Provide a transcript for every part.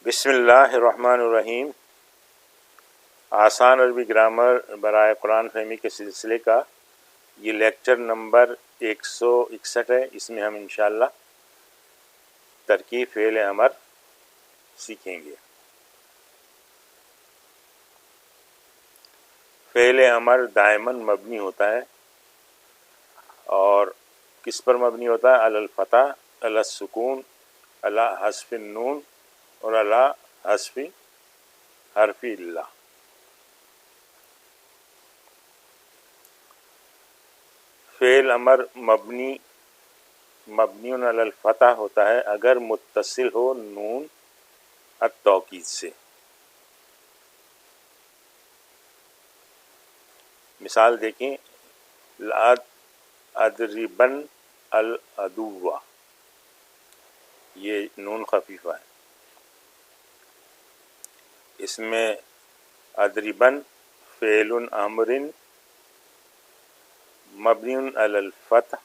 بسم اللہ الرحمن الرحیم۔ آسان عربی گرامر برائے قرآن فہمی کے سلسلے کا یہ لیکچر نمبر 161 ہے۔ اس میں ہم انشاءاللہ ترکیب فعل امر سیکھیں گے۔ فعل امر دائماً مبنی ہوتا ہے، اور کس پر مبنی ہوتا ہے؟ علی الفتح، علی السکون، علی حذف النون اور علی حذف حرف اللہ۔ فعل امر مبنی علی الفتح ہوتا ہے اگر متصل ہو نون التوکید سے۔ مثال دیکھیں، لا اضربن العدو، یہ نون خفیفہ ہے، اس میں اضربن فعل امر مبنی علی الفتح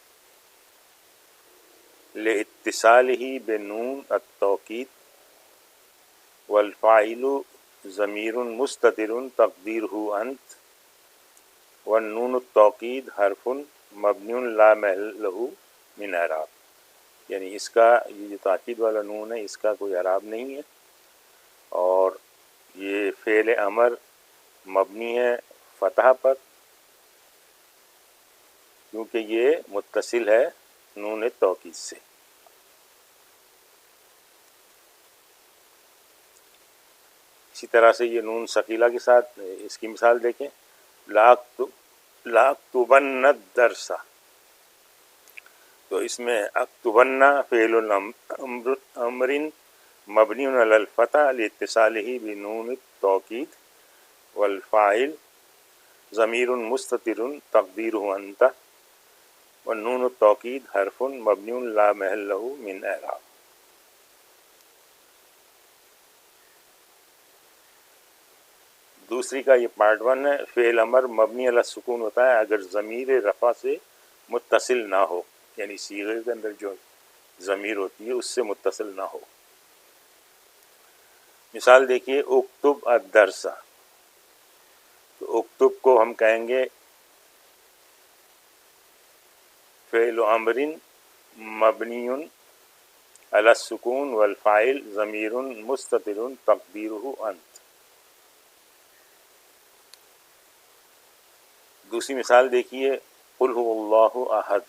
لاتصالہ بنون التوکید، والفاعل ضمیر مستتر تقدیرہ انت، والنون التوکید حرف مبنی لا محل لہ من اعراب۔ یعنی اس کا یہ جو تاکید والا نون ہے اس کا کوئی اعراب نہیں ہے، اور یہ فعل امر مبنی ہے فتح پر کیونکہ یہ متصل ہے نون توکید سے۔ اسی طرح سے یہ نون ثقیلہ کے ساتھ اس کی مثال دیکھیں، لاکتبن الدرس، تو اس میں اکتبن فعل امر مبنی علی الفتح لاتصالہ بنون التوکید، والفاعل ضمیر مستتر تقدیرہ انت، والنون التوکید حرف مبنی لا محل لہ من اعراب۔ دوسری کا یہ پارٹ 1 ہے، فعل امر مبنی علی السکون ہوتا ہے اگر ضمیر رفع سے متصل نہ ہو، یعنی صیغے کے اندر جو ضمیر ہوتی ہے اس سے متصل نہ ہو۔ مثال دیکھیے، اکتب الدرس، تو اکتب کو ہم کہیں گے فعل امر مبنی علی السکون، والفاعل ضمیر مستتر تقدیرہ انت۔ دوسری مثال دیکھیے، قل هو اللہ احد،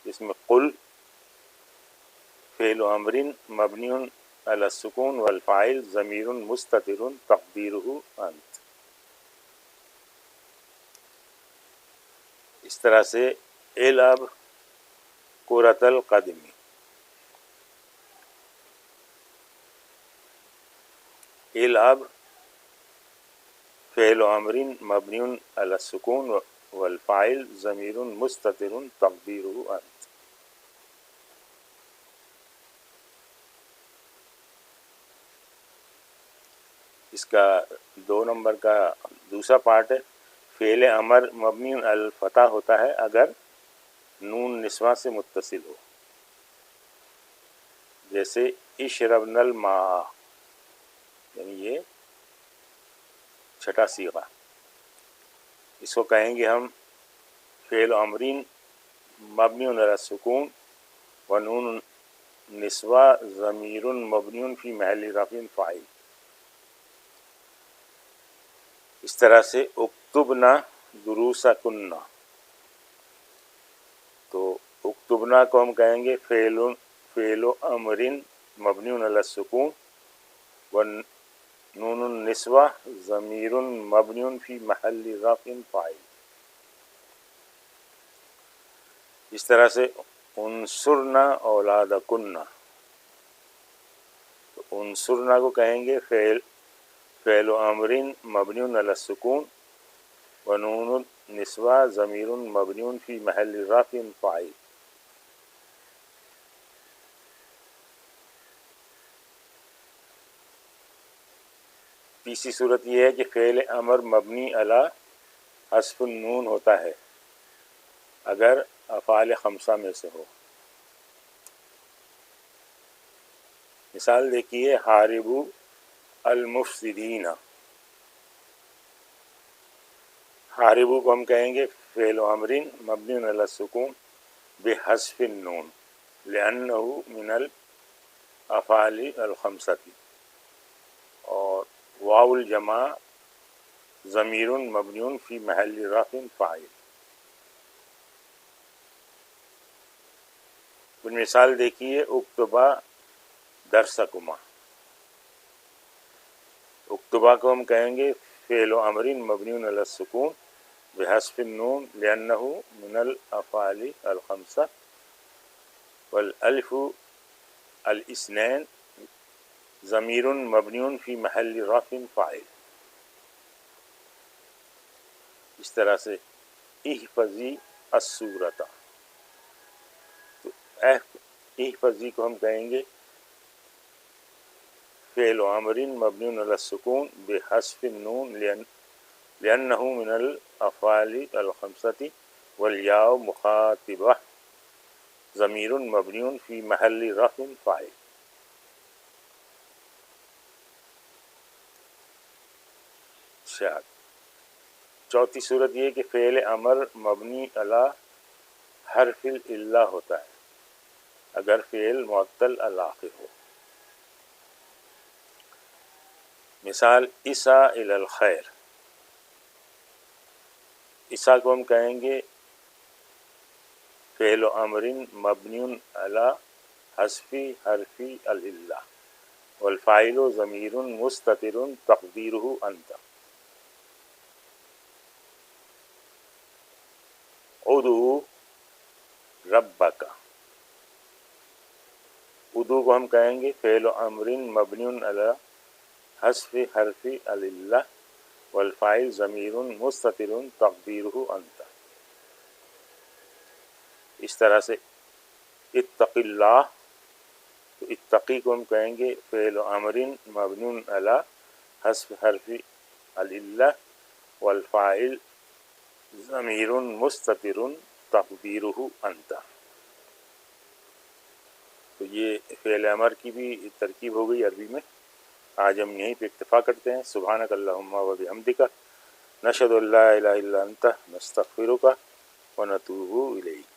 اس میں قل فعل امر مبنی علی السکون، والفاعل ضمیر مستتر تقدیرہ انت۔ اس طرح سے العب کرۃ القدم، العب فعل امر مبنی علی السکون، والفاعل ضمیر مستتر تقدیرہ انت۔ اس کا 2 نمبر کا دوسرا پارٹ ہے، فعل امر مبنی علی الفتح ہوتا ہے اگر نون نسوہ سے متصل ہو، جیسے اشربن الماء، یعنی یہ چھٹا صیغہ، اس کو کہیں گے ہم فعل امر مبنی علی السکون، ونون نسوہ ضمیر مبنی فی محل رفع فاعل۔ اس طرح سے اکتبنا دروسکن، تو اکتبنا کو ہم کہیں گے فعل امر مبنی علی السکون، ونون النسوہ ضمیر مبنی فی محل رفع فاعل۔ اس طرح سے انصرنا اولادکن، تو انصرنا کو کہیں گے فعل امر مبنی علی السکون، ونون النسوہ ضمیر مبنی فی محل رفع فاعل۔ تیسری صورت یہ ہے کہ فعل امر مبنی علی حذف النون ہوتا ہے اگر افعال خمسہ میں سے ہو۔ مثال دیکھیے حاربو المفسدین، حاربو کو ہم کہیں گے فعل و امر مبنی علی السکون بحذف النون لأنہ من الافعال الخمسۃ، اور واو الجمع ضمیر مبنی فی محل رفع فاعل۔ کچھ مثال دیکھیے اکتبا درسکما، اکتبا کو ہم کہیں گے فعل و امر مبنی علی السکون بحذف النون لأنہ من الافعال الخمسہ، والالف الاثنین ضمیر مبنی فی محل رفع فاعل۔ اس طرح سے احفظی السورۃ، تو احفظی کو ہم کہیں گے فعل و امر مبنی علی السکون بحذف النون لأنہ من الافعال الخمسۃ، والیاء مخاطبہ ضمیر مبنی فی محل رفع فاعل۔ چوتھی صورت یہ کہ فعل امر مبنی علی حرف العلہ ہوتا ہے اگر فعل معطل الآخر ہو۔ مثال اسعی الی الخیر، اسعی کو ہم کہیں گے فعل و امر مبنی علی حذف حرف العلہ، والفاعل ضمیر مستتر تقدیرہ انت۔ ادعو ربک، ادعو کو ہم کہیں گے فعل و امر مبنی علی حذف حرف العلہ، والفاعل ضمیر مستتر تقدیرہ انت۔ اس طرح سے اتق اللہ، تو اتقی کو ہم کہیں گے فعل و امر مبنی علی حذف حرف العلہ، والفاعل ضمیر مستتر تقدیرہ انت۔ تو یہ فعل امر کی بھی ترکیب ہو گئی عربی میں۔ آج ہم یہیں پہ اکتفا کرتے ہیں۔ سبحانک اللہم و بحمدک، نشہد ان لا الہ الا انت، نستغفرک و نتوب الیک۔